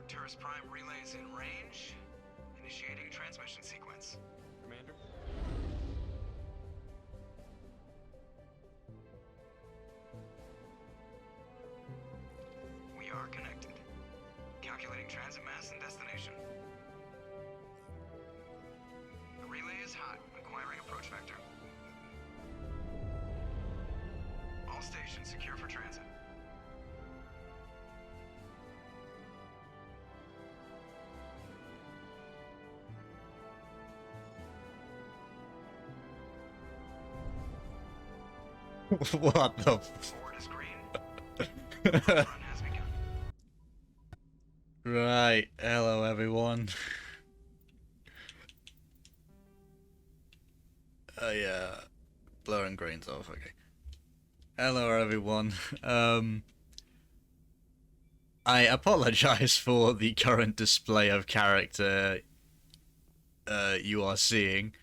Arcturus Prime relays in range. Initiating transmission sequence. Commander? We are connected. Calculating transit mass and destination. The relay is hot, acquiring approach vector. All stations secure for transit. What the Forward is green. Run has begun. Right, hello everyone. Oh yeah, blurring grains off, okay. Hello everyone. I apologize for the current display of character you are seeing.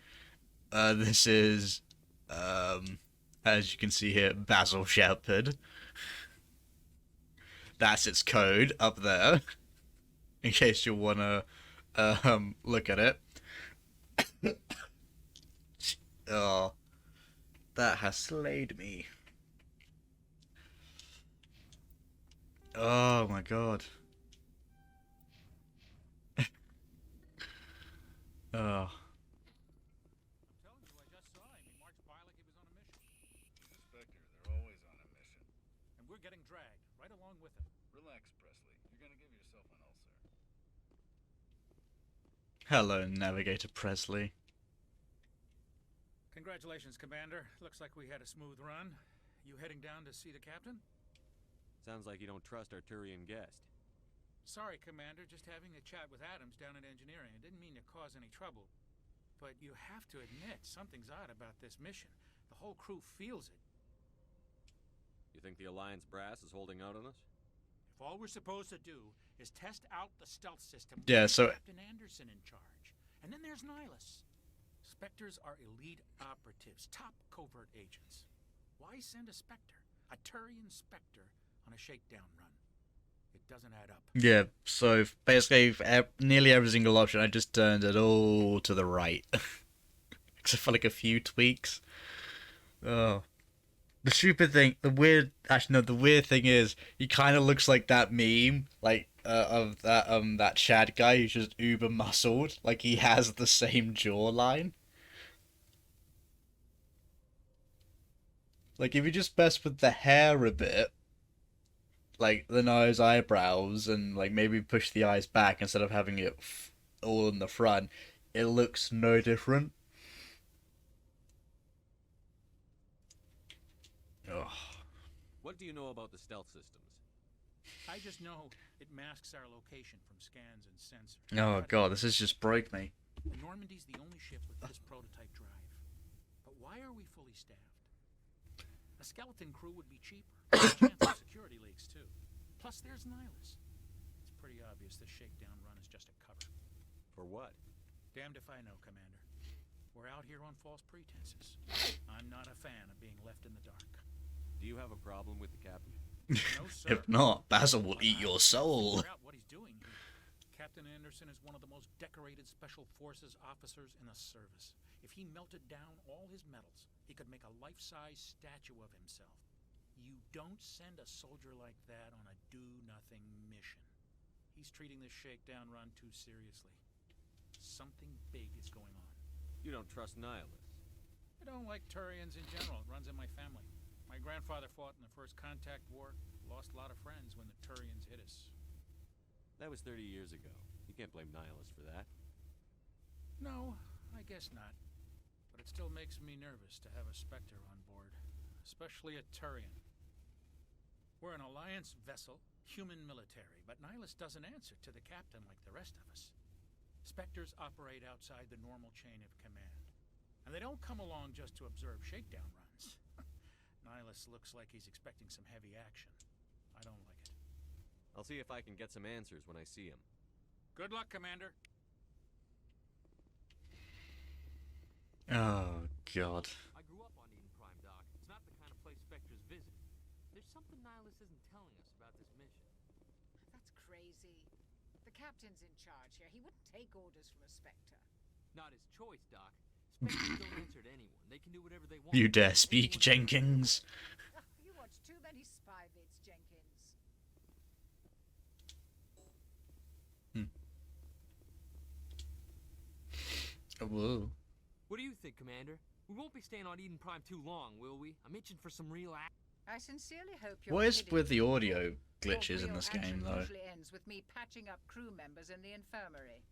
This is, as you can see here, Basil Shepard. That's its code up there, in case you wanna look at it. Oh, that has slayed me. Oh my god. Oh. I'm telling you, I just saw him. He marched by like he was on a mission. Spectre, they're always on a mission. And we're getting dragged, right along with him. Relax, Presley. You're gonna give yourself an ulcer. Hello, Navigator Presley. Congratulations, Commander. Looks like we had a smooth run. You heading down to see the captain? Sounds like you don't trust our Turian guest. Sorry, Commander. Just having a chat with Adams down at engineering. I didn't mean to cause any trouble. But you have to admit, something's odd about this mission. The whole crew feels it. You think the Alliance brass is holding out on us? If all we're supposed to do is test out the stealth system, Yeah, with so- Captain Anderson in charge. And then there's Nihilus. Spectres are elite operatives, top covert agents. Why send a Spectre, a Turian Spectre, on a shakedown run? It doesn't add up. Yeah, so basically, for nearly every single option, I just turned it all to the right. Except for like a few tweaks. Oh. The stupid thing, the weird thing is, he kind of looks like that meme, like, of that Chad guy who's just uber muscled. Like, he has the same jawline. Like, if you just mess with the hair a bit, like the nose, eyebrows, and like maybe push the eyes back instead of having it all in the front, it looks no different. Ugh. What do you know about the stealth systems? I just know it masks our location from scans and sensors. Oh god, this has just broke me. The Normandy's the only ship with this prototype drive. But why are we fully staffed? A skeleton crew would be cheaper. There's a chance of security leaks, too. Plus, there's Nihilus. It's pretty obvious this shakedown run is just a cover. For what? Damned if I know, Commander. We're out here on false pretenses. I'm not a fan of being left in the dark. Do you have a problem with the captain? No, sir. If not, Basil will eat your soul. Figure out what he's doing here. Captain Anderson is one of the most decorated Special Forces officers in the service. If he melted down all his medals, he could make a life-size statue of himself. You don't send a soldier like that on a do-nothing mission. He's treating this shakedown run too seriously. Something big is going on. You don't trust Nihilus. I don't like Turians in general. It runs in my family. My grandfather fought in the First Contact War. Lost a lot of friends when the Turians hit us. That was 30 years ago. You can't blame Nihilus for that. No, I guess not. But it still makes me nervous to have a Spectre on board. Especially a Turian. We're an Alliance vessel, human military, but Nihilus doesn't answer to the captain like the rest of us. Spectres operate outside the normal chain of command. And they don't come along just to observe shakedown runs. Nihilus looks like he's expecting some heavy action. I don't like it. I'll see if I can get some answers when I see him. Good luck, Commander. Oh god. I grew up on Eden Prime, Doc. It's not the kind of place Spectres visit. There's something Nihilus isn't telling us about this mission. That's crazy. The The captain's in charge here. He wouldn't take orders from a Spectre. Not his choice, Doc. Spectres don't answer to anyone. They can do whatever they want. You dare speak, Anyone- Jenkins? You watch too many spy vids, Jenkins. Whoa. What do you think, Commander? We won't be staying on Eden Prime too long, will we? I'm itching for some real action. I sincerely hope you're What is kidding. with the audio Your glitches in real this action game, though? usually ends with me patching up crew members in the infirmary.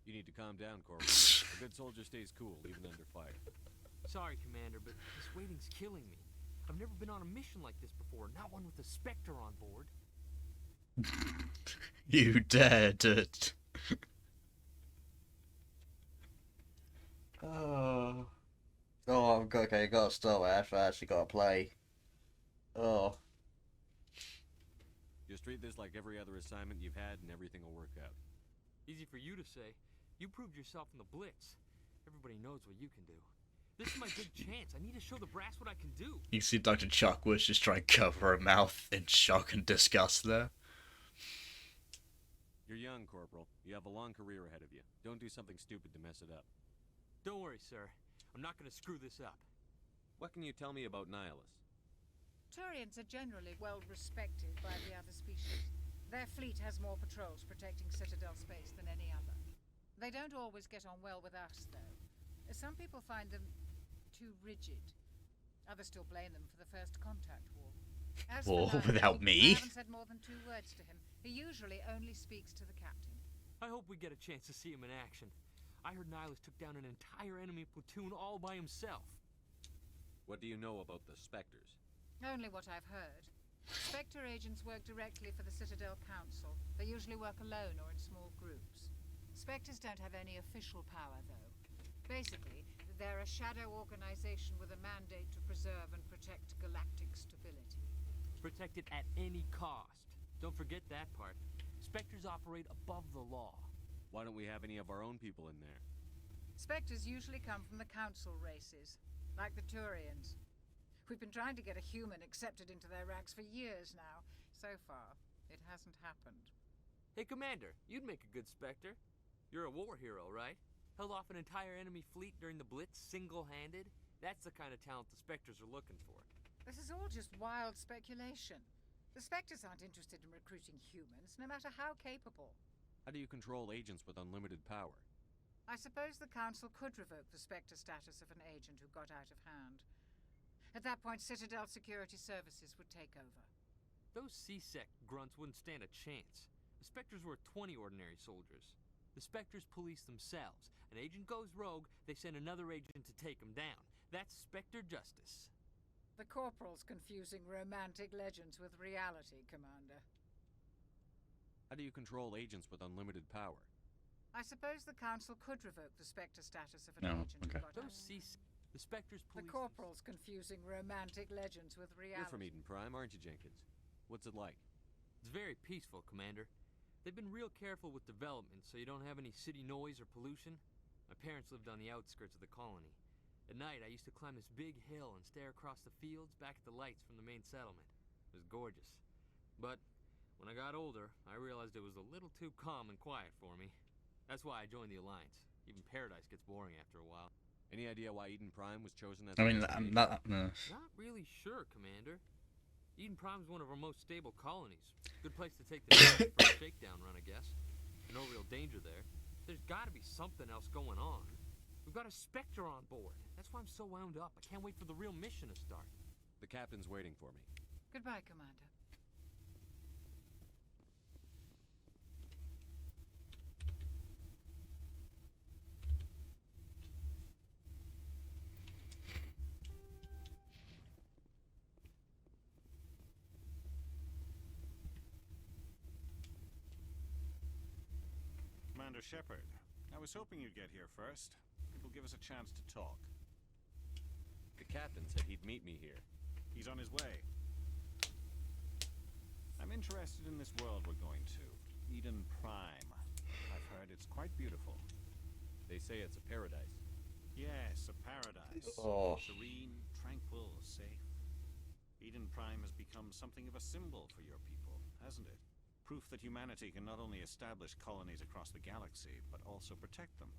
You need to calm down, Corporal. A good soldier stays cool, even under fire. Sorry, Commander, but this waiting's killing me. I've never been on a mission like this before, not one with a Spectre on board. You dared it. Oh. Oh, okay, gotta stop. I actually gotta play. Oh. Just treat this like every other assignment you've had and everything will work out. Easy for you to say. You proved yourself in the Blitz. Everybody knows what you can do. This is my big chance. I need to show the brass what I can do. You see Dr. Chuck was just trying to cover her mouth in shock and disgust there. You're young, Corporal. You have a long career ahead of you. Don't do something stupid to mess it up. Don't worry, sir. I'm not gonna screw this up. What can you tell me about Nihilists? Turians are generally well respected by the other species. Their fleet has more patrols protecting Citadel space than any other. They don't always get on well with us, though. Some people find them too rigid. Others still blame them for the First Contact War. As for War Nihil, without I me? haven't said more than 2 words to him. He usually only speaks to the captain. I hope we get a chance to see him in action. I heard Nihilus took down an entire enemy platoon all by himself. What do you know about the Spectres? Only what I've heard. Spectre agents work directly for the Citadel Council. They usually work alone or in small groups. Spectres don't have any official power, though. Basically, they're a shadow organization with a mandate to preserve and protect galactic stability. Protect it at any cost. Don't forget that part. Spectres operate above the law. Why don't we have any of our own people in there? Spectres usually come from the Council races, like the Turians. We've been trying to get a human accepted into their ranks for years now. So far, it hasn't happened. Hey, Commander, you'd make a good Spectre. You're a war hero, right? Held off an entire enemy fleet during the Blitz single-handed? That's the kind of talent the Spectres are looking for. This is all just wild speculation. The Spectres aren't interested in recruiting humans, no matter how capable. How do you control agents with unlimited power? I suppose the Council could revoke the Spectre status of an agent who got out of hand. At that point, Citadel Security Services would take over. Those C-Sec grunts wouldn't stand a chance. The Spectres were 20 ordinary soldiers. The Spectres police themselves. An agent goes rogue, they send another agent to take him down. That's Spectre justice. The Corporal's confusing romantic legends with reality, Commander. How do you control agents with unlimited power? I suppose the Council could revoke the Spectre status of an No, agent okay. who got Those out. the Spectres The police... Corporal's confusing romantic legends with reality. You're from Eden Prime, aren't you, Jenkins? What's it like? It's very peaceful, Commander. They've been real careful with development, so you don't have any city noise or pollution. My parents lived on the outskirts of the colony. At night, I used to climb this big hill and stare across the fields back at the lights from the main settlement. It was gorgeous. But when I got older, I realized it was a little too calm and quiet for me. That's why I joined the Alliance. Even Paradise gets boring after a while. Any idea why Eden Prime was chosen as I mean, the I'm destination? not. Not really sure, Commander. Eden Prime's one of our most stable colonies. Good place to take the Navy for a shakedown run, I guess. No real danger there. There's gotta be something else going on. We've got a Spectre on board. That's why I'm so wound up. I can't wait for the real mission to start. The captain's waiting for me. Goodbye, Commander. Commander Shepard, I was hoping you'd get here first. It will give us a chance to talk. The captain said he'd meet me here. He's on his way. I'm interested in this world we're going to. Eden Prime. I've heard it's quite beautiful. They say it's a paradise. Yes, a paradise. Oh. Serene, tranquil, safe. Eden Prime has become something of a symbol for your people, hasn't it? Proof that humanity can not only establish colonies across the galaxy, but also protect them.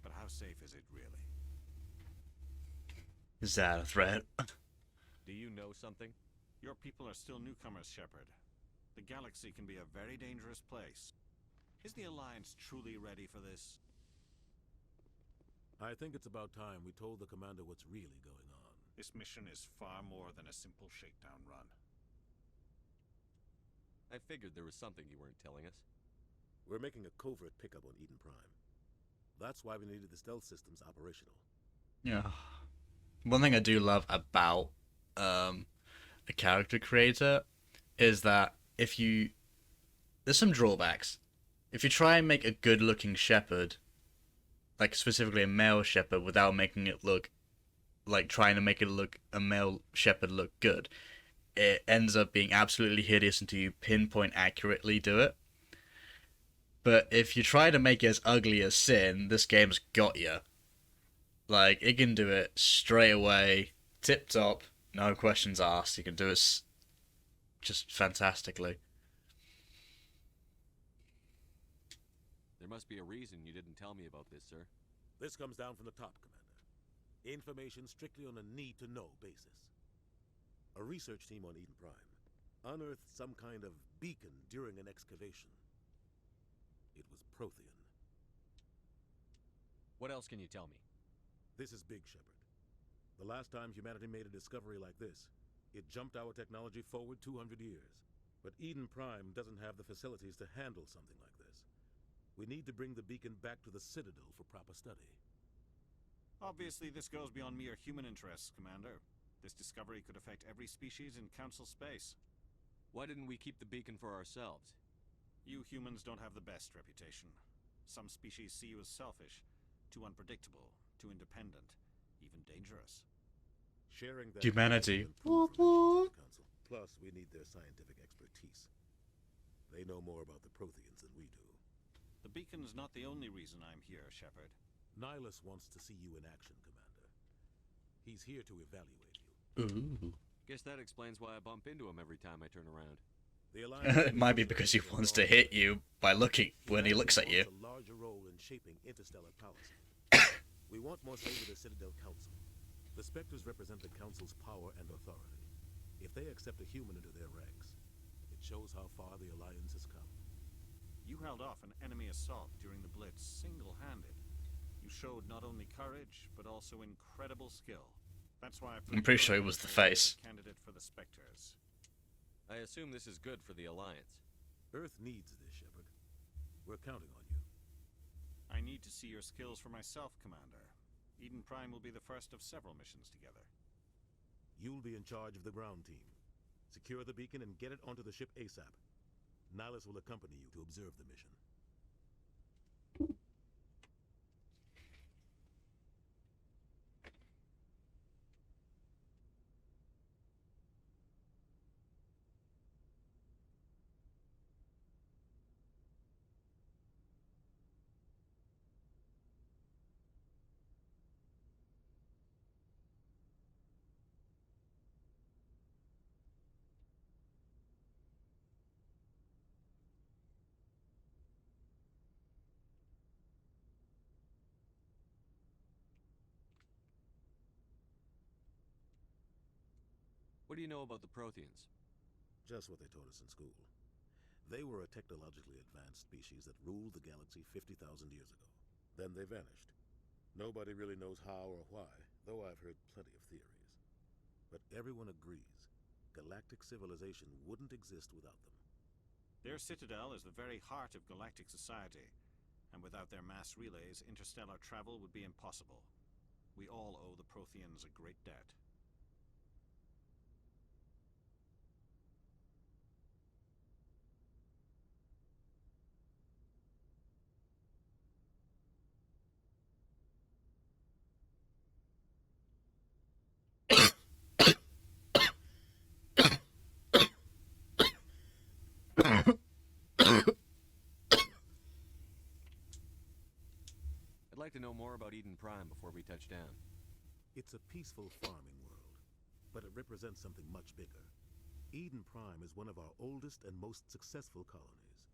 But how safe is it really? Is that a threat? Do you know something? Your people are still newcomers, Shepard. The galaxy can be a very dangerous place. Is the Alliance truly ready for this? I think it's about time we told the commander what's really going on. This mission is far more than a simple shakedown run. I figured there was something you weren't telling us. We're making a covert pickup on Eden Prime. That's why we needed the stealth systems operational. Yeah. One thing I do love about a character creator is that there's some drawbacks. If you try and make a good-looking Shepard, like specifically a male Shepard, without making it look like trying to make it look a male Shepard look good, it ends up being absolutely hideous until you pinpoint accurately do it. But if you try to make it as ugly as Sin, this game's got you. Like, it can do it straight away, tip top, no questions asked. You can do it just fantastically. There must be a reason you didn't tell me about this, sir. This comes down from the top, Commander. Information strictly on a need-to-know basis. A research team on Eden Prime unearthed some kind of beacon during an excavation. It was Prothean. What else can you tell me? This is big, Shepard. The last time humanity made a discovery like this, it jumped our technology forward 200 years. But Eden Prime doesn't have the facilities to handle something like this. We need to bring the beacon back to the Citadel for proper study. Obviously, this goes beyond mere human interests, Commander. This discovery could affect every species in Council space. Why didn't we keep the beacon for ourselves? You humans don't have the best reputation. Some species see you as selfish, too unpredictable, too independent, even dangerous. Sharing that Humanity. information to the Council. Plus, we need their scientific expertise. They know more about the Protheans than we do. The beacon's not the only reason I'm here, Shepard. Nihilus wants to see you in action, Commander. He's here to evaluate you. Ooh. Guess that explains why I bump into him every time I turn around. The Alliance It might be because he wants to hit you by looking when he looks at you. wants a larger role in shaping interstellar policy. We want more say with the Citadel Council. The Spectres represent the Council's power and authority. If they accept a human into their ranks, it shows how far the Alliance has come. You held off an enemy assault during the Blitz single-handed. You showed not only courage, but also incredible skill. That's why I'm pretty sure it was the face. Candidate for the Spectres. I assume this is good for the Alliance. Earth needs this, Shepard. We're counting on you. I need to see your skills for myself, Commander. Eden Prime will be the first of several missions together. You'll be in charge of the ground team. Secure the beacon and get it onto the ship ASAP. Nihilus will accompany you to observe the mission. What do you know about the Protheans? Just what they taught us in school. They were a technologically advanced species that ruled the galaxy 50,000 years ago. Then they vanished. Nobody really knows how or why, though I've heard plenty of theories. But everyone agrees, galactic civilization wouldn't exist without them. Their citadel is the very heart of galactic society, and without their mass relays, interstellar travel would be impossible. We all owe the Protheans a great debt. I'd like to know more about Eden Prime before we touch down. It's a peaceful farming world, but it represents something much bigger. Eden Prime is one of our oldest and most successful colonies.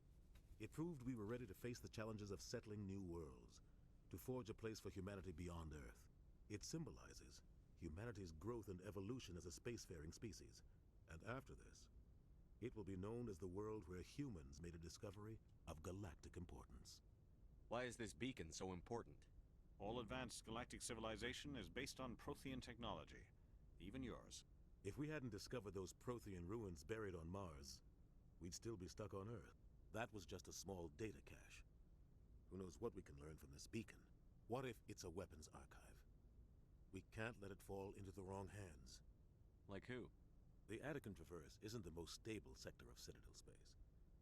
It proved we were ready to face the challenges of settling new worlds, to forge a place for humanity beyond Earth. It symbolizes humanity's growth and evolution as a spacefaring species. And after this, it will be known as the world where humans made a discovery of galactic importance. Why is this beacon so important? All advanced galactic civilization is based on Prothean technology, even yours. If we hadn't discovered those Prothean ruins buried on Mars, we'd still be stuck on Earth. That was just a small data cache. Who knows what we can learn from this beacon? What if it's a weapons archive? We can't let it fall into the wrong hands. Like who? The Attican Traverse isn't the most stable sector of Citadel space.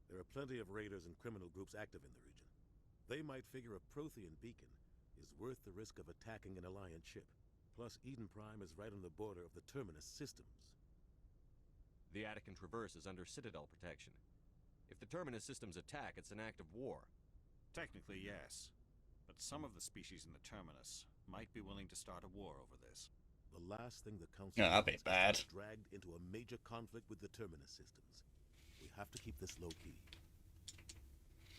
There are plenty of raiders and criminal groups active in the region. They might figure a Prothean beacon is worth the risk of attacking an Alliance ship. Plus, Eden Prime is right on the border of the Terminus systems. The Attican Traverse is under Citadel protection. If the Terminus systems attack, it's an act of war. Technically, yes. But some of the species in the Terminus might be willing to start a war over this. The last thing the Council Yeah, that'd be wants is bad. to be dragged into a major conflict with the Terminus systems. We have to keep this low-key.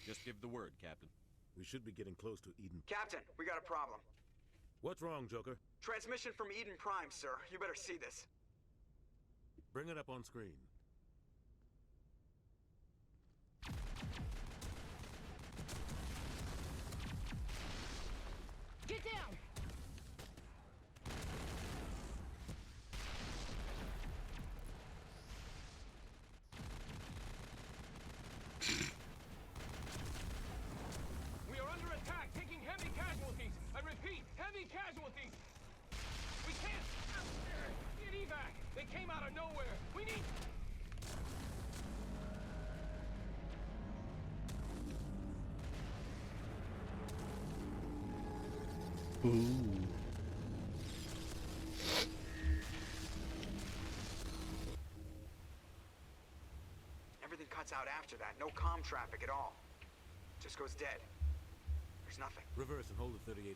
Just give the word, Captain. We should be getting close to Eden. Captain, we got a problem. What's wrong, Joker? Transmission from Eden Prime, sir. You better see this. Bring it up on screen. Get down! We are under attack, taking heavy casualties. I repeat, heavy casualties. We can't get evac. They came out of nowhere. We need... Ooh. Everything cuts out after that. No comm traffic at all. Just goes dead. There's nothing. Reverse and hold at 38.5.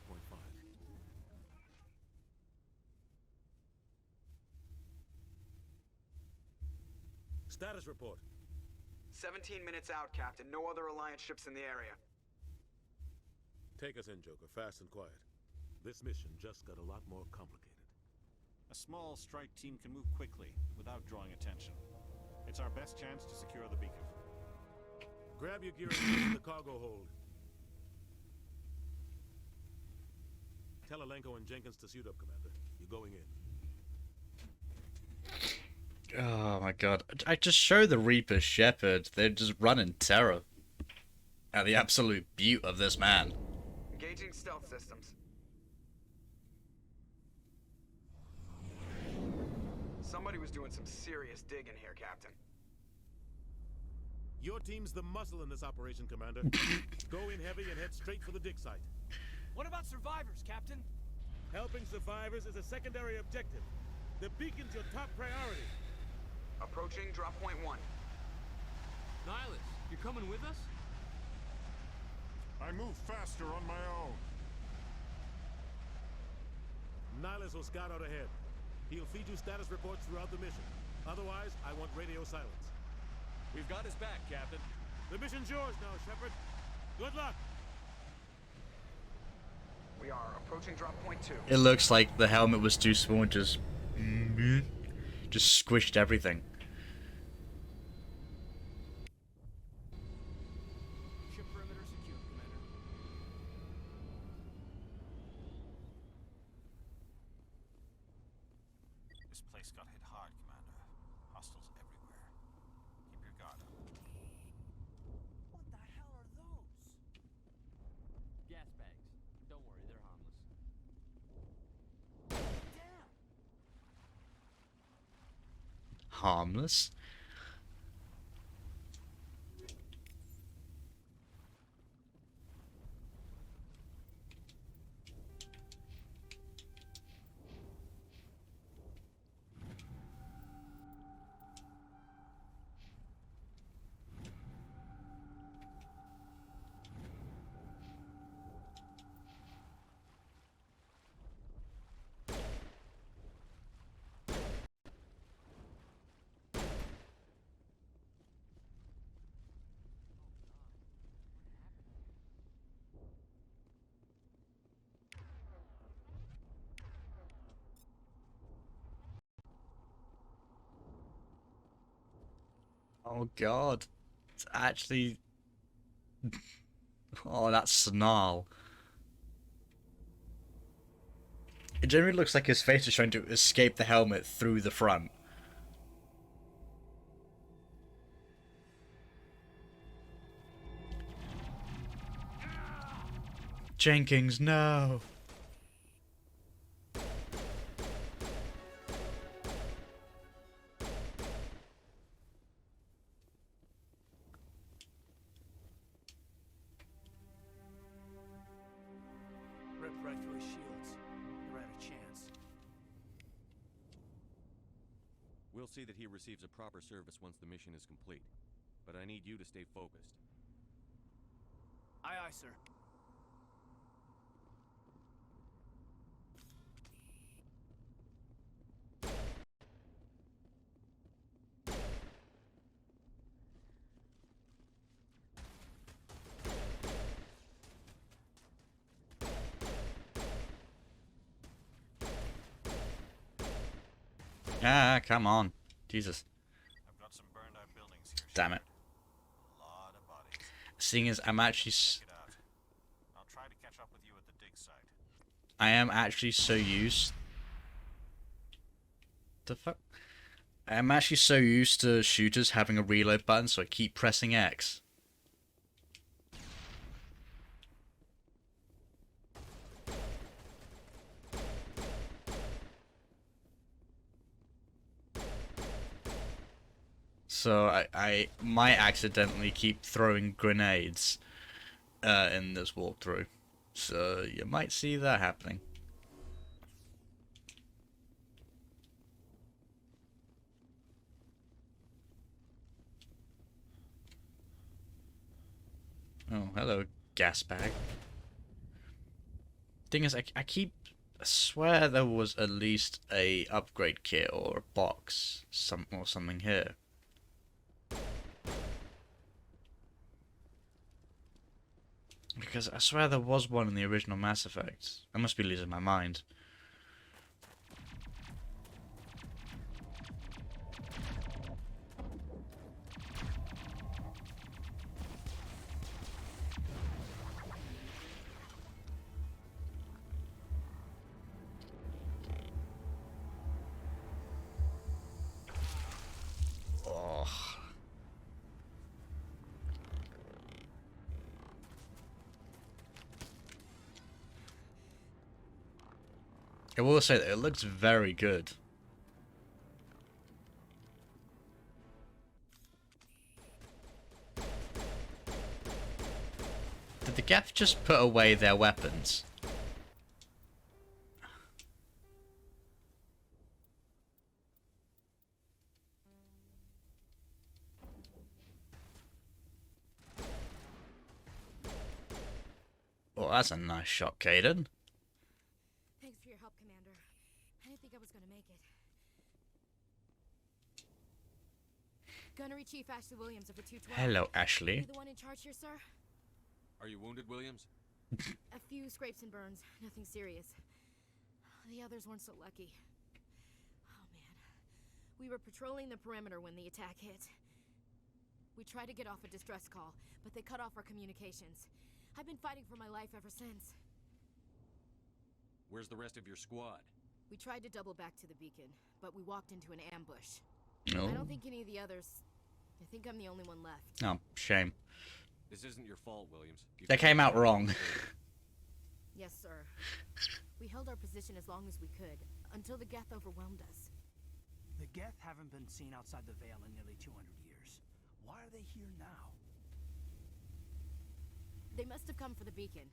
Status report. 17 minutes out, Captain. No other Alliance ships in the area. Take us in, Joker, fast and quiet. This mission just got a lot more complicated. A small strike team can move quickly without drawing attention. It's our best chance to secure the beacon. Grab your gear and get in the cargo hold. Tell Alenko and Jenkins to suit up, Commander. You're going in. Oh my god. I just show the Reaper Shepard. They're just running terror at the absolute beaut of this man. Engaging stealth systems. Somebody was doing some serious digging here, Captain. Your team's the muscle in this operation, Commander. Go in heavy and head straight for the dig site. What about survivors, Captain? Helping survivors is a secondary objective. The beacon's your top priority. Approaching drop point 1. Nihilus, you're coming with us? I move faster on my own. Nihilus will scout out ahead. He'll feed you status reports throughout the mission. Otherwise, I want radio silence. We've got his back, Captain. The mission's yours now, Shepard. Good luck. We are approaching drop point 2. It looks like the helmet was too small and just squished everything. Ship perimeter secure, Commander. This place got hit hard, Commander. Hostiles everywhere. Keep your guard up. What the hell are those? Gas bags. Don't worry, they're harmless. Damn! Harmless. Oh god. It's actually... Oh, that snarl. It generally looks like his face is trying to escape the helmet through the front. Jenkins, no! Rip right through his shields. You're out of chance. We'll see that he receives a proper service once the mission is complete. But I need you to stay focused. Aye, aye, sir. Ah, come on. Jesus. I've got some burned out buildings here. Damn it. A lot of bodies. Seeing as I'm actually... Get out. I'll try to catch up with you at the dig site. I am actually so used... The fuck? I am actually so used to shooters having a reload button, so I keep pressing X. So I might accidentally keep throwing grenades in this walkthrough. So you might see that happening. Oh, hello, gas bag. Thing is, I swear there was at least a upgrade kit or a box, or something here. Because I swear there was one in the original Mass Effect. I must be losing my mind. I will say that it looks very good. Did the Geth just put away their weapons? Well, that's a nice shot, Caden. Thanks for your help, Commander. I didn't think I was gonna make it. Gunnery Chief Ashley Williams of the 212. Hello, Ashley. You the one in charge here, sir? Are you wounded, Williams? A few scrapes and burns, nothing serious. The others weren't so lucky. Oh man. We were patrolling the perimeter when the attack hit. We tried to get off a distress call, but they cut off our communications. I've been fighting for my life ever since. Where's the rest of your squad? We tried to double back to the beacon, but we walked into an ambush. No. I don't think any of the others... I think I'm the only one left. Oh, shame. This isn't your fault, Williams. They came out wrong. Yes, sir. We held our position as long as we could, until the Geth overwhelmed us. The Geth haven't been seen outside the Veil in nearly 200 years. Why are they here now? They must have come for the beacon.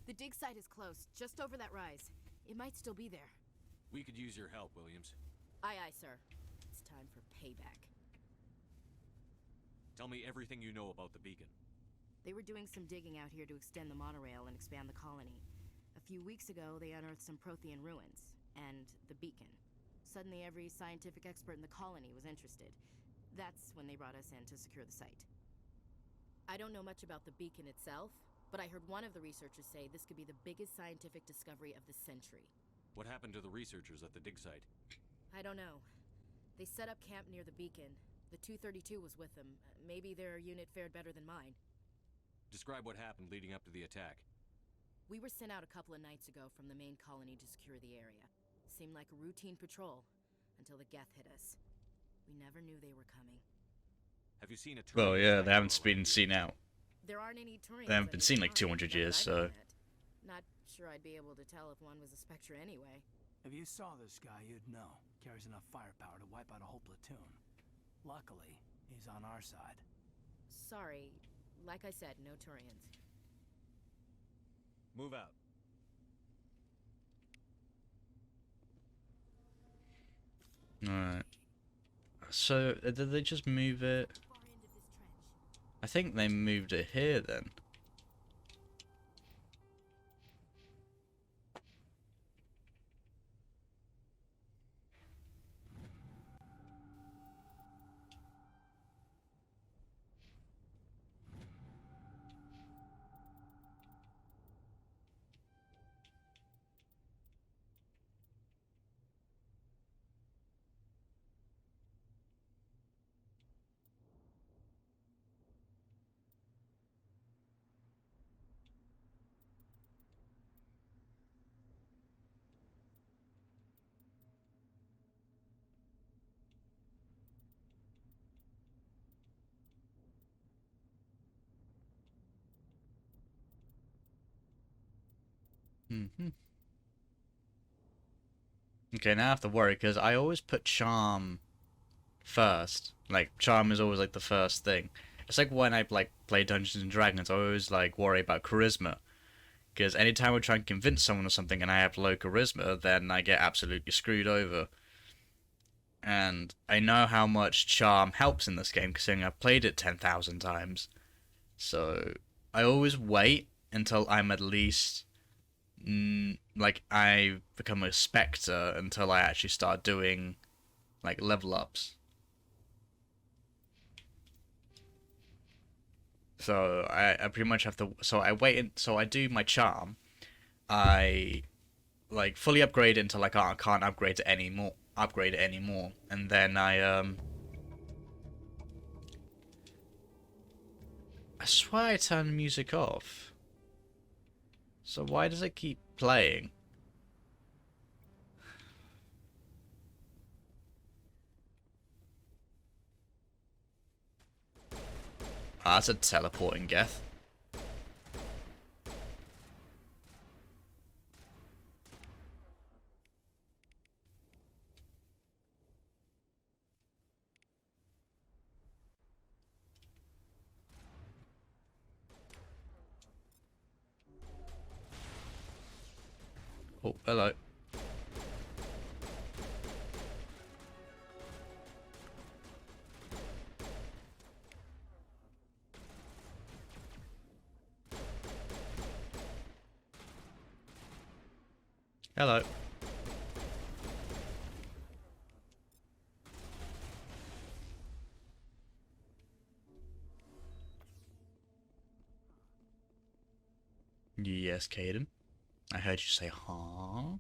The dig site is close, just over that rise. It might still be there. We could use your help, Williams. Aye, aye, sir. It's time for payback. Tell me everything you know about the beacon. They were doing some digging out here to extend the monorail and expand the colony. A few weeks ago, they unearthed some Prothean ruins, and the beacon. Suddenly, every scientific expert in the colony was interested. That's when they brought us in to secure the site. I don't know much about the beacon itself, but I heard one of the researchers say this could be the biggest scientific discovery of the century. What happened to the researchers at the dig site? I don't know. They set up camp near the beacon, The 232 was with them. Maybe their unit fared better than mine. Describe what happened leading up to the attack. We were sent out a couple of nights ago from the main colony to secure the area. Seemed like a routine patrol, until the Geth hit us. We never knew they were coming. Have you seen a Turian Well, yeah, they spectre haven't been around seen out. There aren't any Turians. They haven't been seen like 200 years, so. Not sure I'd be able to tell if one was a Spectre anyway. If you saw this guy, you'd know. Carries enough firepower to wipe out a whole platoon. Luckily, he's on our side. Sorry. Like I said, no Turians. Move out. Alright. So, did they just move it? I think they moved it here then. Okay, now I have to worry, because I always put charm first. Like, charm is always, like, the first thing. It's like when I, like, play Dungeons and Dragons, I always, like, worry about charisma. Because anytime I try and convince someone of something and I have low charisma, then I get absolutely screwed over. And I know how much charm helps in this game, considering I've played it 10,000 times. So, I always wait until I'm at least... like, I become a Spectre until I actually start doing, like, level ups. So, I pretty much have to... So, I wait... So, I do my charm. I, like, fully upgrade it until I can't upgrade it anymore. And then I swear I turned the music off. So why does it keep playing? Ah, that's a teleporting Geth. Oh, hello. Hello. Yes, Caden. I heard you say, huh?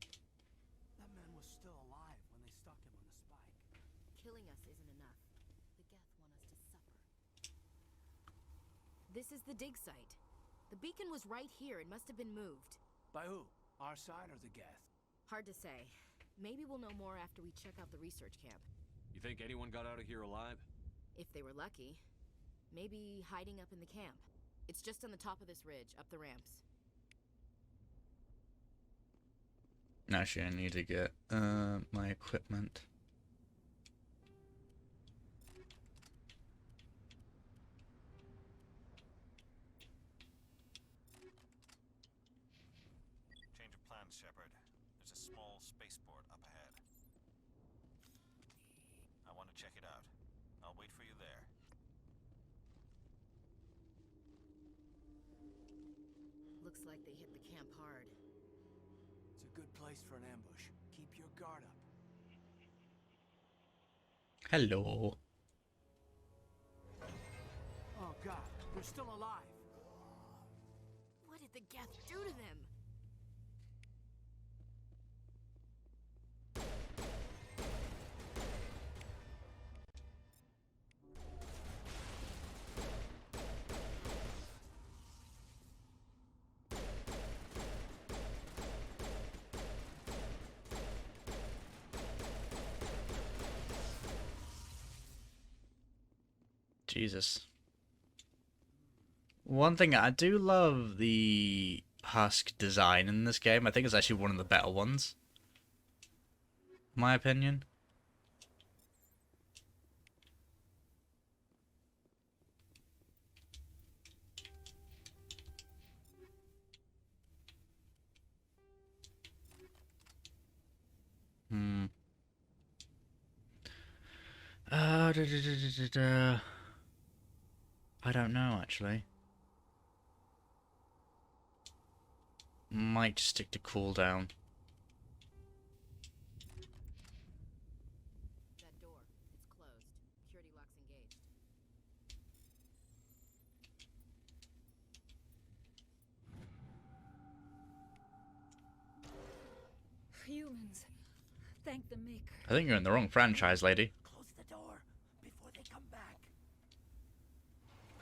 That man was still alive when they stuck him on the spike. Killing us isn't enough. The Geth want us to suffer. This is the dig site. The beacon was right here. It must have been moved. By who? Our side or the Geth? Hard to say. Maybe we'll know more after we check out the research camp. You think anyone got out of here alive? If they were lucky. Maybe hiding up in the camp. It's just on the top of this ridge, up the ramps. Actually, I need to get my equipment. Change of plans, Shepard. There's a small spaceport up ahead. I want to check it out. I'll wait for you there. Looks like they hit the camp hard. It's a good place for an ambush. Keep your guard up. Hello. Oh god, they're still alive. What did the Geth do to them? Jesus. One thing, I do love the husk design in this game. I think it's actually one of the better ones. In my opinion. I don't know, actually. Might stick to cooldown. That door, it's closed. Security lock's engaged. Humans. Thank the Maker. I think you're in the wrong franchise, lady. Close the door before they come back.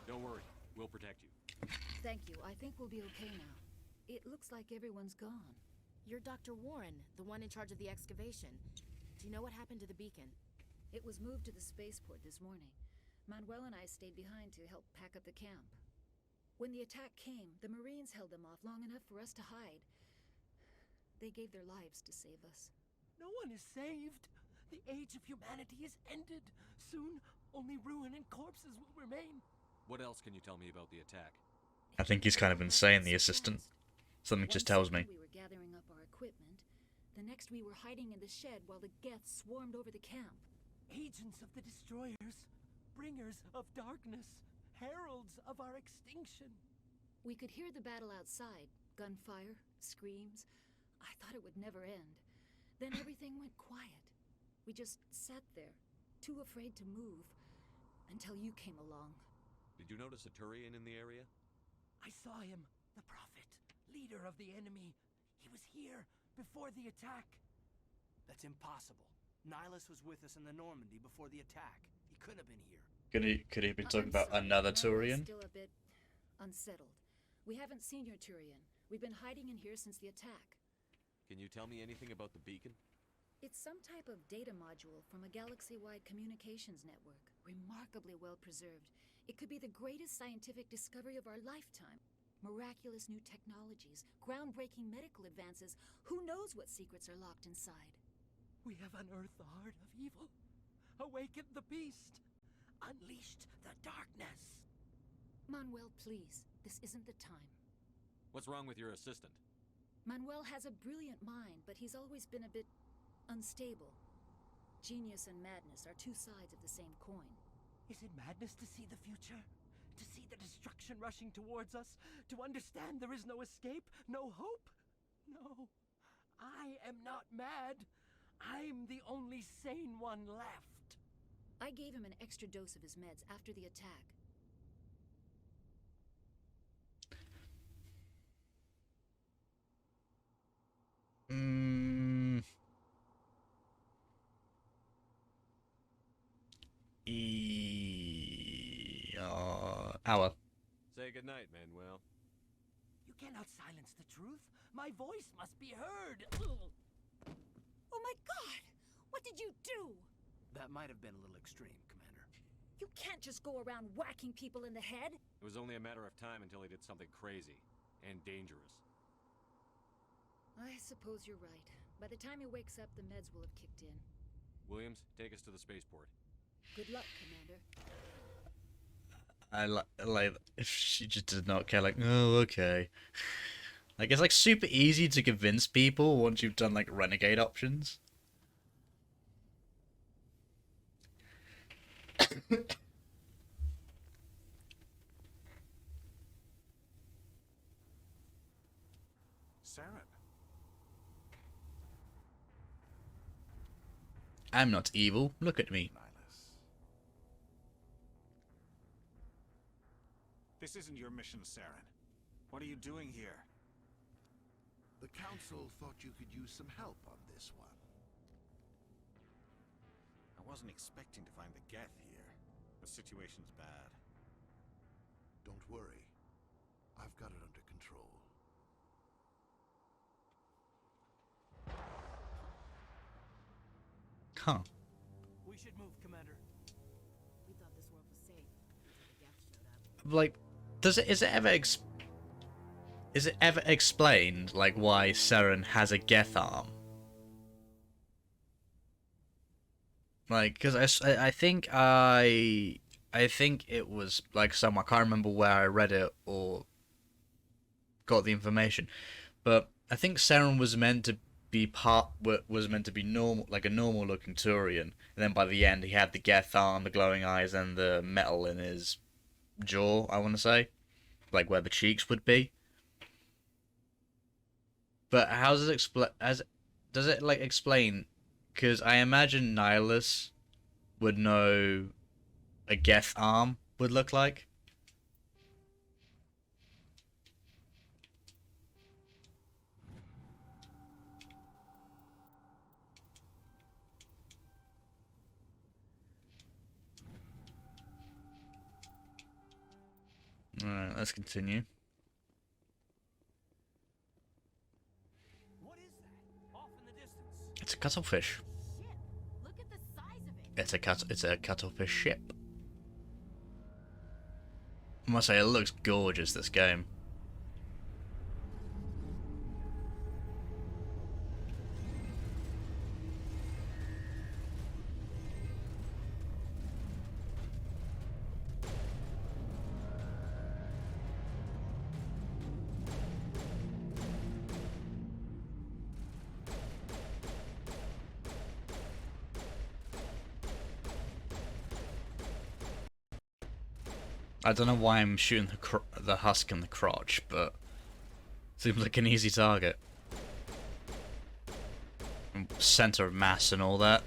Don't worry, we'll protect you. Thank you. I think we'll be okay now. It looks like everyone's gone. You're Dr. Warren, the one in charge of the excavation. Do you know what happened to the beacon? It was moved to the spaceport this morning. Manuel and I stayed behind to help pack up the camp. When the attack came, the Marines held them off long enough for us to hide. They gave their lives to save us. No one is saved. The age of humanity is ended. Soon, only ruin and corpses will remain. What else can you tell me about the attack? I think he's kind of insane, the assistant. Something just tells me. We were gathering up our equipment. The next we were hiding in the shed while the Geths swarmed over the camp. Agents of the destroyers, bringers of darkness, heralds of our extinction. We could hear the battle outside. Gunfire, screams. I thought it would never end. Then everything went quiet. We just sat there, too afraid to move, until you came along. Did you notice a Turian in the area? I saw him, the prophet, leader of the enemy. He was here before the attack. That's impossible. Nihilus was with us in the Normandy before the attack. He couldn't have been here. Could he have been talking I'm about sorry, another Manuel's Turian? Still a bit unsettled. We haven't seen your Turian. We've been hiding in here since the attack. Can you tell me anything about the beacon? It's some type of data module from a galaxy-wide communications network. Remarkably well preserved. It could be the greatest scientific discovery of our lifetime. Miraculous new technologies, groundbreaking medical advances. Who knows what secrets are locked inside? We have unearthed the heart of evil, awakened the beast, unleashed the darkness. Manuel, please. This isn't the time. What's wrong with your assistant? Manuel has a brilliant mind, but he's always been a bit unstable. Genius and madness are two sides of the same coin. Is it madness to see the future? To see the destruction rushing towards us? To understand there is no escape? No hope? No. I am not mad. I'm the only sane one left. I gave him an extra dose of his meds after the attack. Hour. Say goodnight, Manuel. You cannot silence the truth. My voice must be heard. Oh my God! What did you do? That might have been a little extreme, Commander. You can't just go around whacking people in the head. It was only a matter of time until he did something crazy and dangerous. I suppose you're right. By the time he wakes up, the meds will have kicked in. Williams, take us to the spaceport. Good luck, Commander. I like if she just did not care, like, oh, okay. Like, it's like super easy to convince people once you've done like renegade options. Saren. I'm not evil. Look at me. This isn't your mission, Saren. What are you doing here? The Council thought you could use some help on this one. I wasn't expecting to find the Geth here. The situation's bad. Don't worry. I've got it under control. Huh. We should move, Commander. We thought this world was safe. like, is it ever explained like why Saren has a Geth arm? Like, because I think it was like somewhere, I can't remember where I read it or got the information, but I think Saren was meant to be normal, like a normal looking Turian, and then by the end he had the Geth arm, the glowing eyes, and the metal in his jaw, I want to say, like where the cheeks would be. But how does it does it like explain? Because I imagine Nihilus would know a Geth arm would look like. Alright, let's continue. What is that? Off in the distance. It's a cuttlefish. Look at the size of it. It's a cuttlefish ship. I must say, it looks gorgeous, this game. I don't know why I'm shooting the husk in the crotch, but seems like an easy target. Center of mass and all that.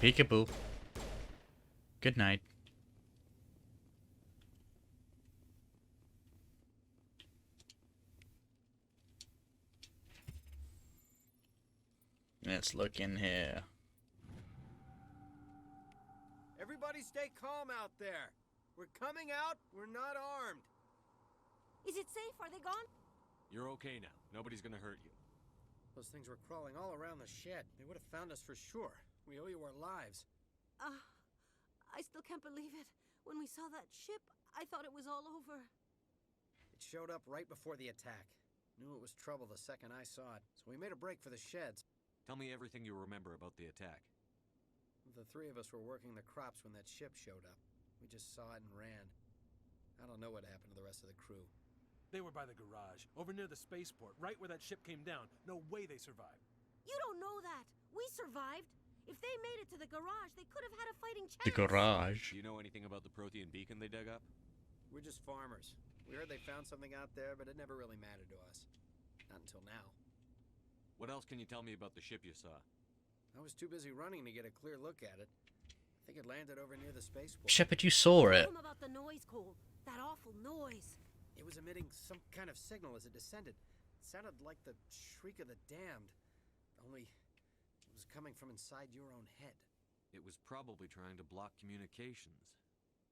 Peekaboo. Good night. Let's look in here. Everybody stay calm out there. We're coming out. We're not armed. Is it safe? Are they gone? You're okay now. Nobody's gonna hurt you. Those things were crawling all around the shed. They would have found us for sure. We owe you our lives. I still can't believe it. When we saw that ship, I thought it was all over. It showed up right before the attack. Knew it was trouble the second I saw it, so we made a break for the sheds. Tell me everything you remember about the attack. The three of us were working the crops when that ship showed up. We just saw it and ran. I don't know what happened to the rest of the crew. They were by the garage, over near the spaceport, right where that ship came down. No way they survived. You don't know that. We survived. If they made it to the garage, they could have had a fighting chance. The garage. Do you know anything about the Prothean beacon they dug up? We're just farmers. We heard they found something out there, but it never really mattered to us. Not until now. What else can you tell me about the ship you saw? I was too busy running to get a clear look at it. I think it landed over near the spaceport. Shepard, you saw it. Tell them about the noise, Cole. That awful noise. It was emitting some kind of signal as it descended. It sounded like the shriek of the damned. Only it was coming from inside your own head. It was probably trying to block communications.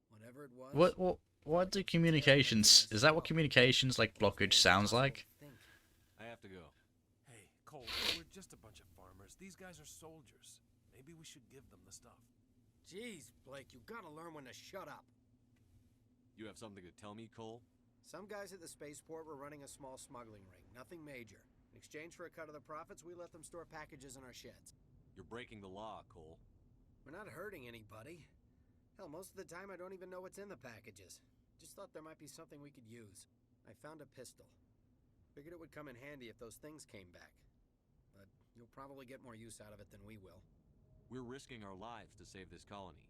Whatever it was. What do communications? Is that what communications like blockage sounds like? I have to go. Hey, Cole, we're just a bunch of farmers. These guys are soldiers. Maybe we should give them the stuff. Jeez, Blake, you gotta learn when to shut up. You have something to tell me, Cole? Some guys at the spaceport were running a small smuggling ring. Nothing major. In exchange for a cut of the profits, we let them store packages in our sheds. You're breaking the law, Cole. We're not hurting anybody. Hell, most of the time I don't even know what's in the packages. Just thought there might be something we could use. I found a pistol. Figured it would come in handy if those things came back. But you'll probably get more use out of it than we will. We're risking our lives to save this colony.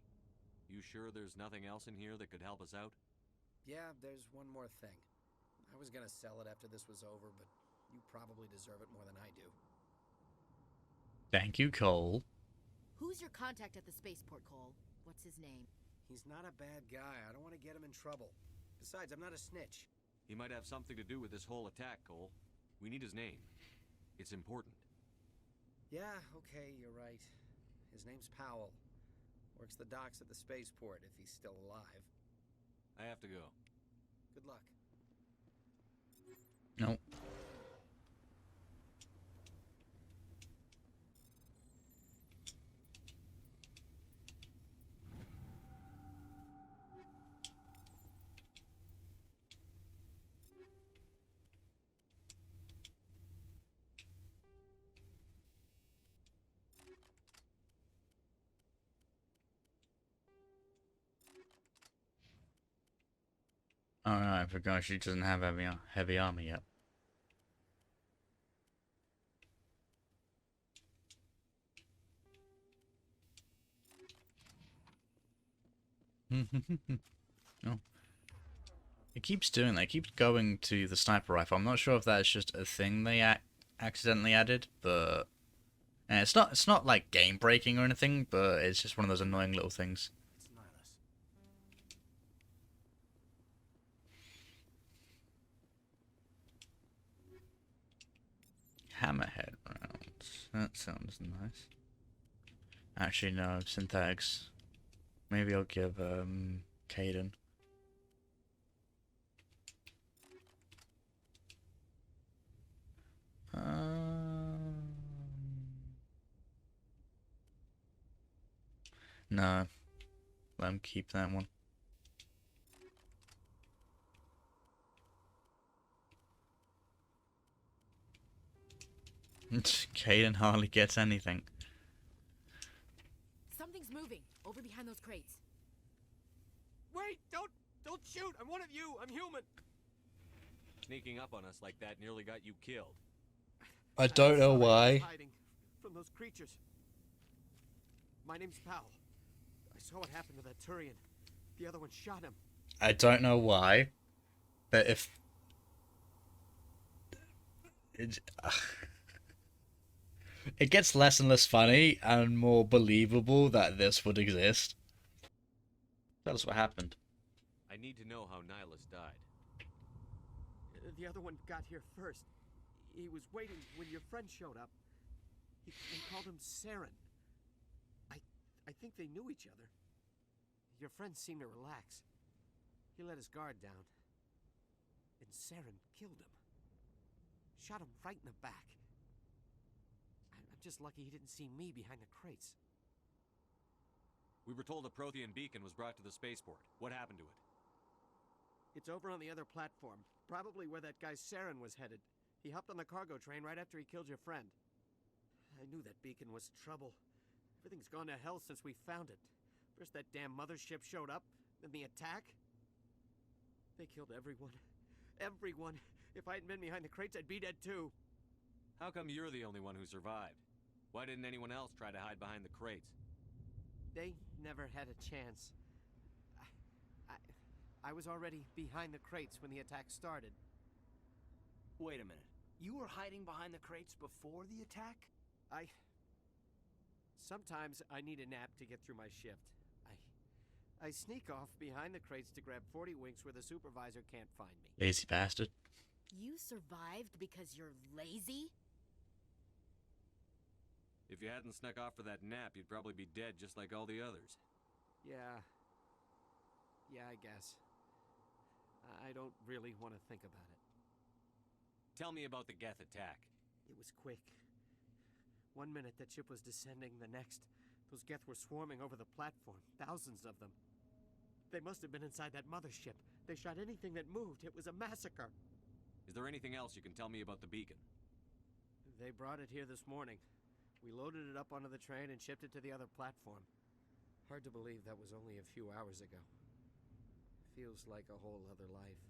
You sure there's nothing else in here that could help us out? Yeah, there's one more thing. I was gonna sell it after this was over, but you probably deserve it more than I do. Thank you, Cole. Who's your contact at the spaceport, Cole? What's his name? He's not a bad guy. I don't want to get him in trouble. Besides, I'm not a snitch. He might have something to do with this whole attack, Cole. We need his name. It's important. Yeah, okay, you're right. His name's Powell. Works the docks at the spaceport if he's still alive. I have to go. Good luck. No. Oh, no, I forgot she doesn't have heavy armor yet. Oh. It keeps doing that. It keeps going to the sniper rifle. I'm not sure if that's just a thing they accidentally added, but and it's not like game breaking or anything, but it's just one of those annoying little things. It's Nihilus. Hammerhead rounds. That sounds nice. Actually, no, synthetics. Maybe I'll give Caden. No. Let him keep that one. Caden hardly gets anything. Something's moving over behind those crates. Wait! Don't shoot! I'm one of you! I'm human! Sneaking up on us like that nearly got you killed. I don't know why. Hiding from those creatures. My name's Powell. I saw what happened to that Turian. The other one shot him. I don't know why, but if it gets less and less funny and more believable that this would exist. Tell us what happened. I need to know how Nihilus died. The other one got here first. He was waiting when your friend showed up. They called him Saren. I think they knew each other. Your friend seemed to relax. He let his guard down. And Saren killed him. Shot him right in the back. I'm just lucky he didn't see me behind the crates. We were told a Prothean beacon was brought to the spaceport. What happened to it? It's over on the other platform. Probably where that guy Saren was headed. He hopped on the cargo train right after he killed your friend. I knew that beacon was trouble. Everything's gone to hell since we found it. First that damn mothership showed up, then the attack. They killed everyone. Everyone. If I hadn't been behind the crates, I'd be dead too. How come you're the only one who survived? Why didn't anyone else try to hide behind the crates? They never had a chance. I was already behind the crates when the attack started. Wait a minute. You were hiding behind the crates before the attack? Sometimes I need a nap to get through my shift. I sneak off behind the crates to grab 40 winks where the supervisor can't find me. Lazy bastard. You survived because you're lazy? If you hadn't snuck off for that nap, you'd probably be dead just like all the others. Yeah, I guess. I don't really want to think about it. Tell me about the Geth attack. It was quick. 1 minute that ship was descending, the next, those Geth were swarming over the platform, thousands of them. They must have been inside that mothership. They shot anything that moved. It was a massacre. Is there anything else you can tell me about the beacon? They brought it here this morning. We loaded it up onto the train and shipped it to the other platform. Hard to believe that was only a few hours ago. Feels like a whole other life.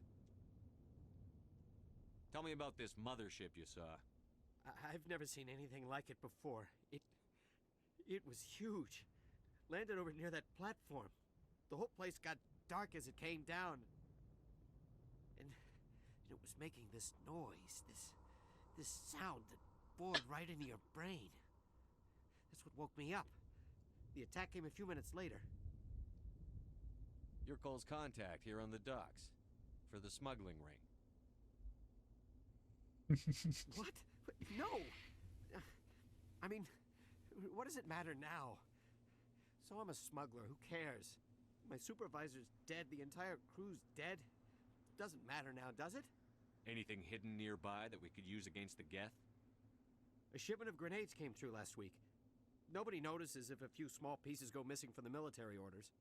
Tell me about this mothership you saw. I've never seen anything like it before. It was huge. Landed over near that platform. The whole place got dark as it came down. And it was making this noise, this sound that bored right into your brain. That's what woke me up. The attack came a few minutes later. Your close contact here on the docks for the smuggling ring. What? No! I mean, what does it matter now? So I'm a smuggler. Who cares? My supervisor's dead. The entire crew's dead. Doesn't matter now, does it? Anything hidden nearby that we could use against the Geth? A shipment of grenades came through last week. Nobody notices if a few small pieces go missing from the military orders.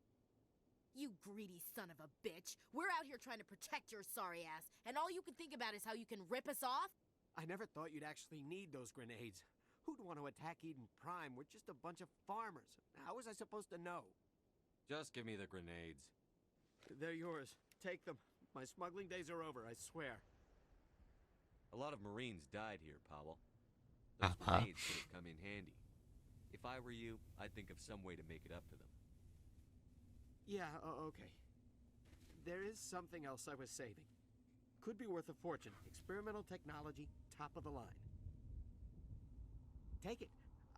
You greedy son of a bitch. We're out here trying to protect your sorry ass, and all you can think about is how you can rip us off? I never thought you'd actually need those grenades. Who'd want to attack Eden Prime? We're just a bunch of farmers. How was I supposed to know? Just give me the grenades. They're yours. Take them. My smuggling days are over, I swear. A lot of Marines died here, Powell. Those grenades could have come in handy. If I were you, I'd think of some way to make it up to them. Yeah, okay. There is something else I was saving. Could be worth a fortune. Experimental technology, top of the line. Take it.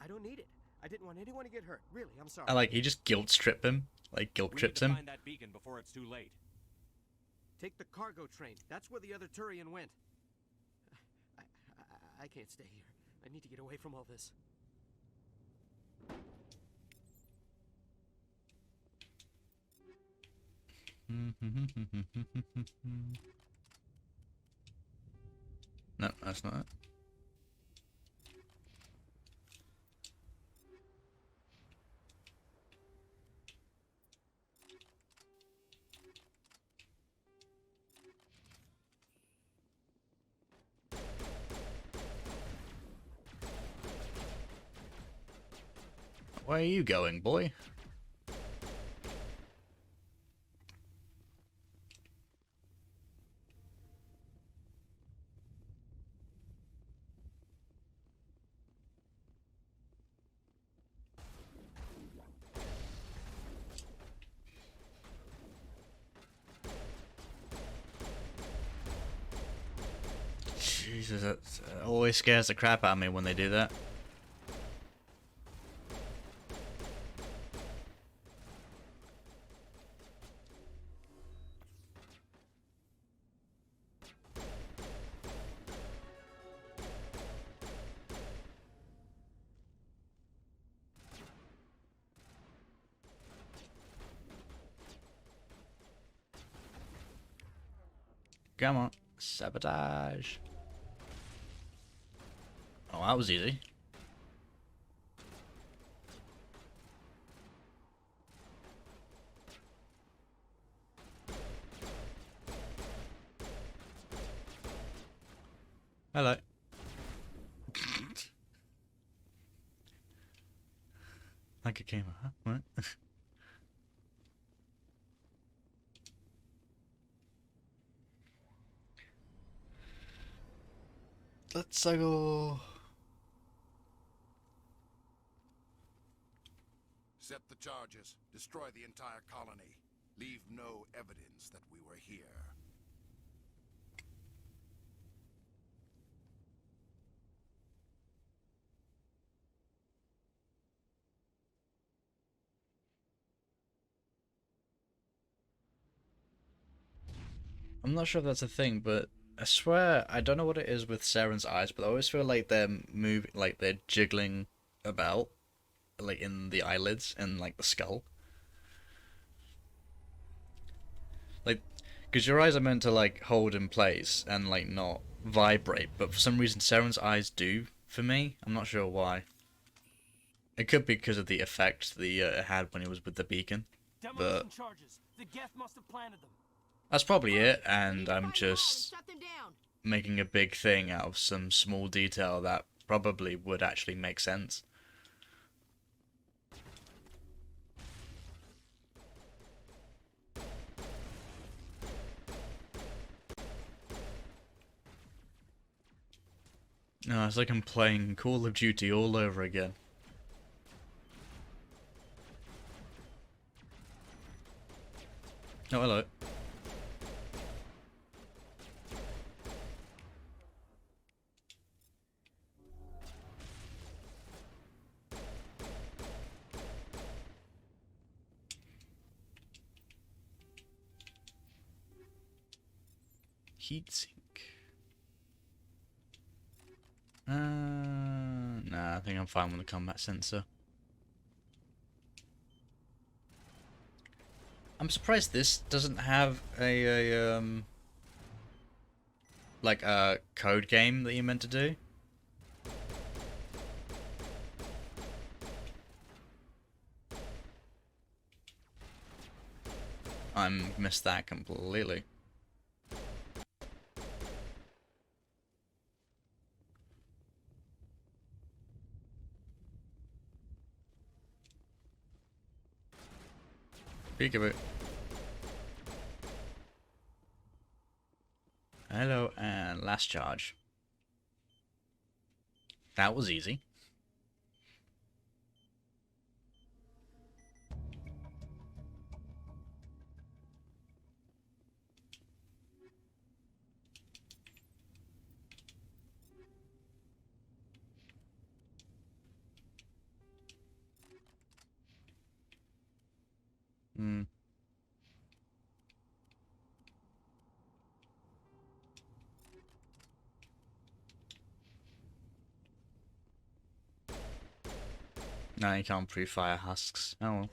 I don't need it. I didn't want anyone to get hurt. Really, I'm sorry. I like he just guilt trip him. Like guilt trips him. Find that beacon before it's too late. Take the cargo train. That's where the other Turian went. I can't stay here. I need to get away from all this. No, that's not it. Where are you going, boy? Jesus, that always scares the crap out of me when they do that. Come on, sabotage. Oh, that was easy. Hello. Like it came up, huh? What? Let's go. Set the charges. Destroy the entire colony. Leave no evidence that we were here. I'm not sure if that's a thing, but I swear I don't know what it is with Saren's eyes, but I always feel like they're moving, like they're jiggling about, like in the eyelids and like the skull. Like, because your eyes are meant to like hold in place and like not vibrate, but for some reason Saren's eyes do for me. I'm not sure why. It could be because of the effect it had when he was with the beacon, but charges. The Geth must have planted them. that's probably it, and I'm just making a big thing out of some small detail that probably would actually make sense. No, it's like I'm playing Call of Duty all over again. Oh, hello. Heatsink. Nah, I think I'm fine with the combat sensor. I'm surprised this doesn't have a like a code game that you're meant to do. I missed that completely. Peekaboo. Hello, and last charge. That was easy. Hmm. No, you can't pre-fire husks. Oh well.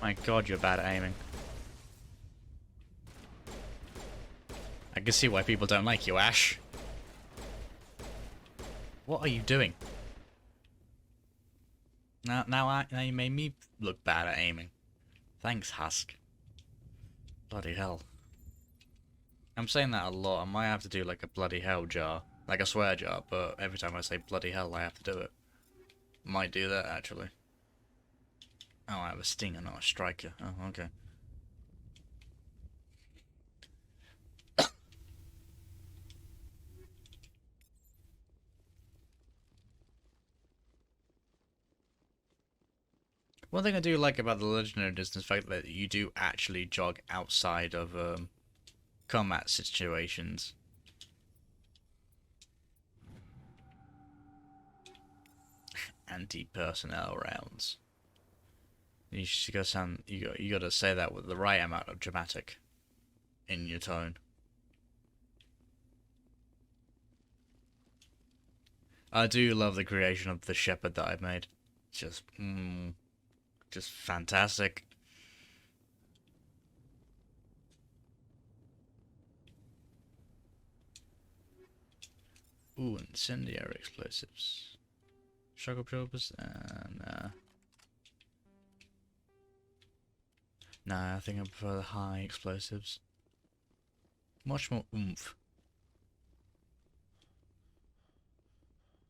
My god, you're bad at aiming. I can see why people don't like you, Ash. What are you doing? Now you made me look bad at aiming. Thanks, Husk. Bloody hell. I'm saying that a lot. I might have to do like a bloody hell jar. Like a swear jar, but every time I say bloody hell, I have to do it. Might do that, actually. Oh, I have a stinger, not a striker. Oh, okay. One thing I do like about the Legendary is the fact that you do actually jog outside of combat situations. Anti-personnel rounds. You just gotta sound. You gotta say that with the right amount of dramatic in your tone. I do love the creation of the Shepard that I've made. Just fantastic. Ooh, incendiary explosives. Shock absorbers and nah, I think I prefer the high explosives. Much more oomph.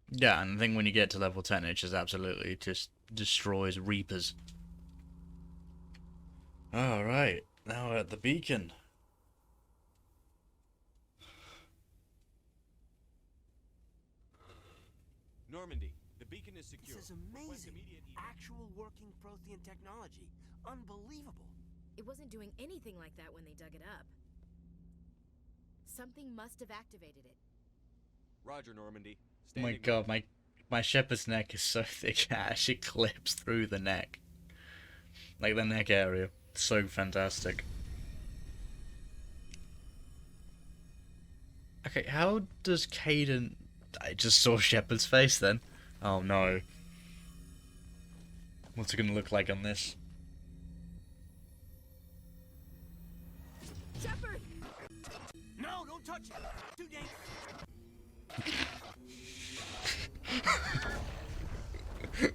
Yeah, and I think when you get to level 10 it just absolutely just destroys Reapers. Alright, now we're at the beacon. Normandy, the beacon is secure. This is amazing. Actual working Prothean technology. Unbelievable. It wasn't doing anything like that when they dug it up. Something must have activated it. Roger, Normandy. Oh my god, my Shepherd's neck is so thick it actually clips through the neck. Like the neck area. So fantastic. Okay, how does Caden... I just saw Shepard's face then. Oh no. What's it gonna look like on this? Shepard! No, don't touch it. Too dangerous.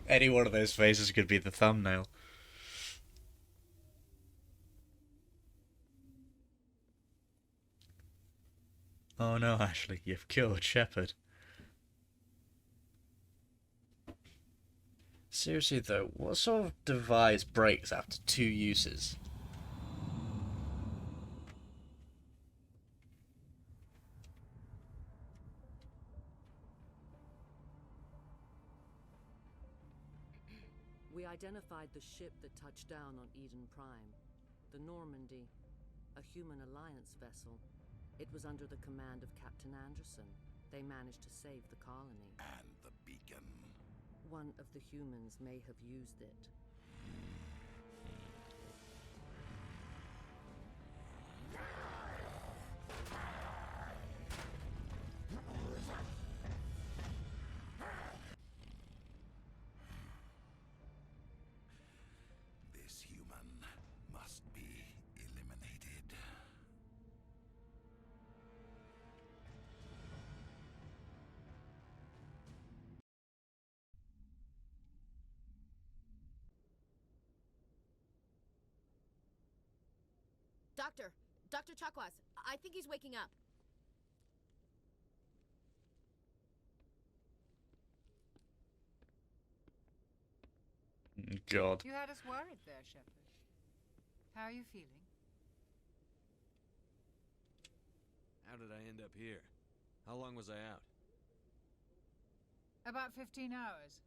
Any one of those faces could be the thumbnail. Oh no, Ashley, you've killed Shepard. Seriously though, what sort of device breaks after 2 uses? We identified the ship that touched down on Eden Prime. The Normandy, a human alliance vessel. It was under the command of Captain Anderson. They managed to save the colony. And the beacon. One of the humans may have used it. Doctor! Dr. Chakwas, I think he's waking up. God. You had us worried there, Shepard. How are you feeling? How did I end up here? How long was I out? About 15 hours.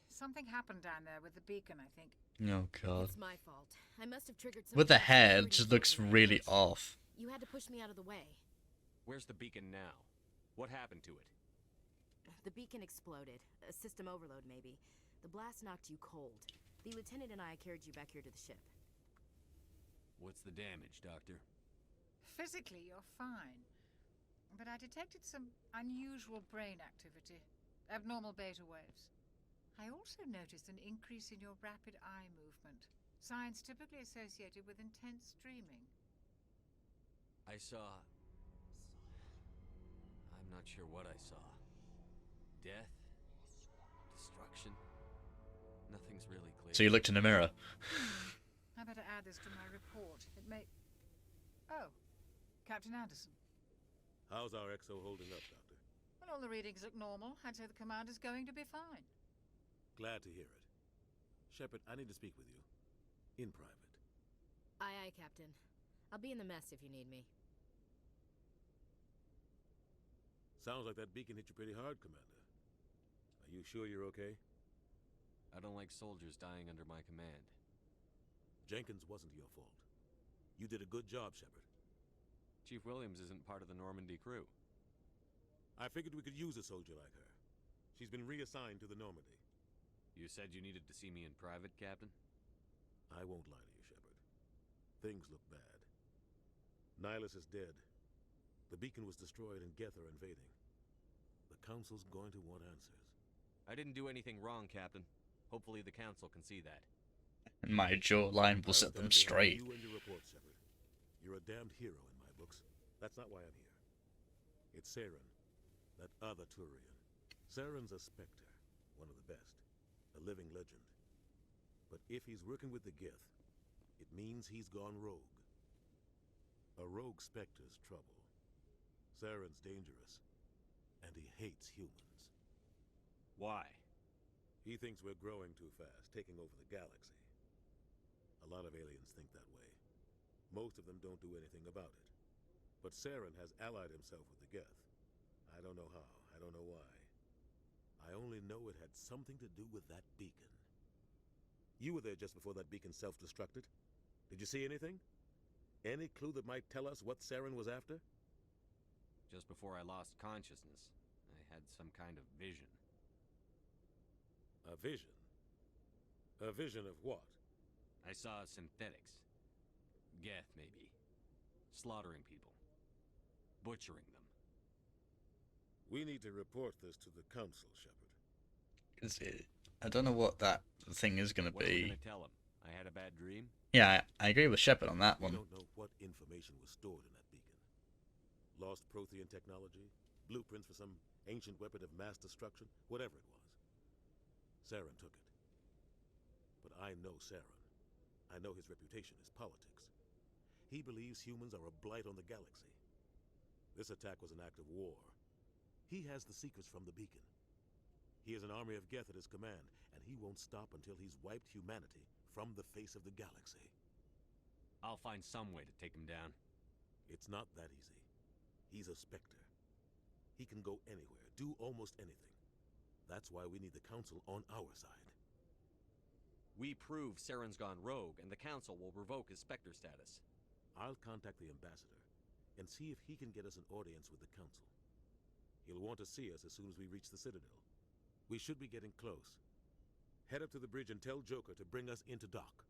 Something happened down there with the beacon, I think. Oh God. It's my fault. I must have triggered some With the kind of hair, it security just code looks when I really approached. off. You had to push me out of the way. Where's the beacon now? What happened to it? The beacon exploded. A system overload, maybe. The blast knocked you cold. The lieutenant and I carried you back here to the ship. What's the damage, Doctor? Physically, you're fine. But I detected some unusual brain activity. Abnormal beta waves. I also noticed an increase in your rapid eye movement. Signs typically associated with intense dreaming. I saw... I'm not sure what I saw. Death? Destruction? Nothing's really clear. So you looked in the mirror. I better add this to my report. It may... Oh, Captain Anderson. How's our XO holding up, Doctor? Well, all the readings look normal. I'd say the commander's going to be fine. Glad to hear it. Shepard, I need to speak with you. In private. Aye, aye, Captain. I'll be in the mess if you need me. Sounds like that beacon hit you pretty hard, Commander. Are you sure you're okay? I don't like soldiers dying under my command. Jenkins wasn't your fault. You did a good job, Shepard. Chief Williams isn't part of the Normandy crew. I figured we could use a soldier like her. She's been reassigned to the Normandy. You said you needed to see me in private, Captain? I won't lie to you, Shepard. Things look bad. Nihilus is dead. The beacon was destroyed and Geth are invading. The Council's going to want answers. I didn't do anything wrong, Captain. Hopefully the Council can see that. And my jawline will set them straight. You and your report, Shepard. You're a damned hero in my books. That's not why I'm here. It's Saren, that other Turian. Saren's a Spectre, one of the best. A living legend. But if he's working with the Geth, it means he's gone rogue. A rogue Spectre's trouble. Saren's dangerous, and he hates humans. Why? He thinks we're growing too fast, taking over the galaxy. A lot of aliens think that way. Most of them don't do anything about it. But Saren has allied himself with the Geth. I don't know how, I don't know why. I only know it had something to do with that beacon. You were there just before that beacon self-destructed. Did you see anything? Any clue that might tell us what Saren was after? Just before I lost consciousness, I had some kind of vision. A vision? A vision of what? I saw synthetics. Geth, maybe. Slaughtering people. Butchering them. We need to report this to the Council, Shepard. I don't know what that thing is going to What are we be. gonna tell him? I had a bad dream? Yeah, I agree with Shepard on that We one. don't know what information was stored in that beacon. Lost Prothean technology, blueprints for some ancient weapon of mass destruction, whatever it was. Saren took it. But I know Saren. I know his reputation is politics. He believes humans are a blight on the galaxy. This attack was an act of war. He has the secrets from the beacon. He has an army of Geth at his command, and he won't stop until he's wiped humanity from the face of the galaxy. I'll find some way to take him down. It's not that easy. He's a Spectre. He can go anywhere, do almost anything. That's why we need the Council on our side. We prove Saren's gone rogue, and the Council will revoke his Spectre status. I'll contact the Ambassador and see if he can get us an audience with the Council. He'll want to see us as soon as we reach the Citadel. We should be getting close. Head up to the bridge and tell Joker to bring us into dock.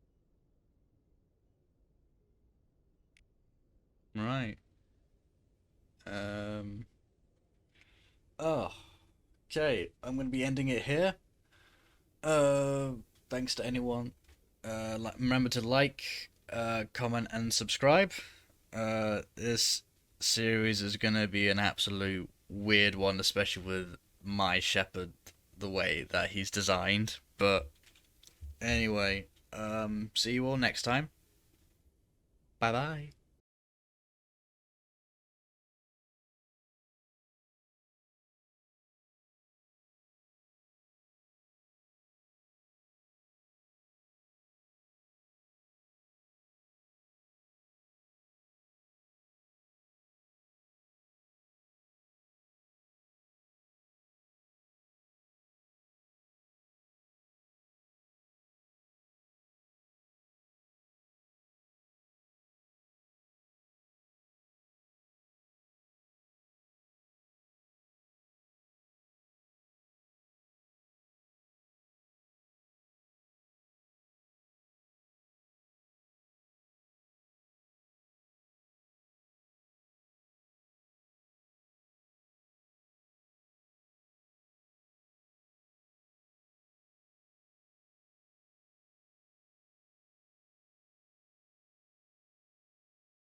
Right. Oh. Okay, I'm going to be ending it here. Thanks to anyone. Remember to like, comment, and subscribe. This series is going to be an absolute weird one, especially with my Shepard, the way that he's designed. But anyway, see you all next time. Bye bye.